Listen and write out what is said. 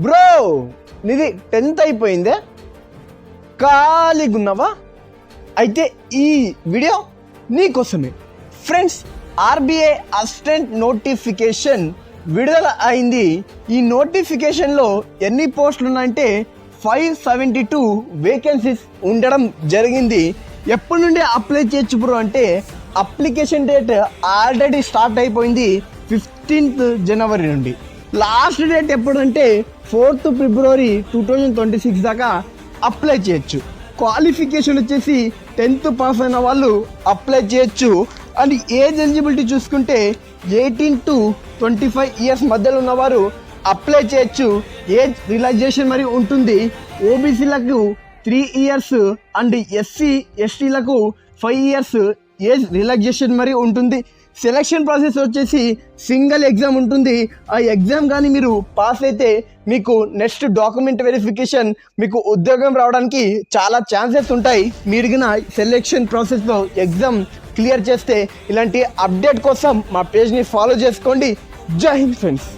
Bro నీది 10th అయిపోయిందే, ఖాళీగా ఉన్నావా? అయితే ఈ వీడియో నీకోసమే. ఫ్రెండ్స్, ఆర్బీఐ అసిస్టెంట్ నోటిఫికేషన్ విడుదల అయింది. ఈ నోటిఫికేషన్లో ఎన్ని పోస్టులు ఉన్నాయంటే 572 వేకెన్సీస్ ఉండడం జరిగింది. ఎప్పటి నుండి అప్లై చేయొచ్చు బ్రో అంటే అప్లికేషన్ డేట్ ఆల్రెడీ స్టార్ట్ అయిపోయింది 15th జనవరి నుండి. లాస్ట్ డేట్ ఎప్పుడంటే 4th ఫిబ్రవరి 2026 దాకా అప్లై చేయొచ్చు. క్వాలిఫికేషన్ వచ్చేసి 10th పాస్ అయిన వాళ్ళు అప్లై చేయొచ్చు. అండ్ ఏజ్ ఎలిజిబిలిటీ చూసుకుంటే 18 to 25 ఇయర్స్ మధ్యలో ఉన్నవారు అప్లై చేయొచ్చు. ఏజ్ రిలాక్సేషన్ మరి ఉంటుంది. ఓబీసీలకు 3 ఇయర్స్ అండ్ ఎస్సీ ఎస్టీలకు 5 ఇయర్స్ ఏజ్ రిలాక్సేషన్ మరి ఉంటుంది. సెలక్షన్ ప్రాసెస్ వచ్చేసి సింగిల్ ఎగ్జామ్ ఉంటుంది. ఆ ఎగ్జామ్ కానీ మీరు పాస్ అయితే మీకు నెక్స్ట్ డాక్యుమెంట్ వెరిఫికేషన్, మీకు ఉద్యోగం రావడానికి చాలా ఛాన్సెస్ ఉంటాయి. మీరు గిన సెలెక్షన్ ప్రాసెస్లో ఎగ్జామ్ క్లియర్ చేస్తే. ఇలాంటి అప్డేట్ కోసం మా పేజ్ని ఫాలో చేసుకోండి. జై హింద్ ఫ్రెండ్స్.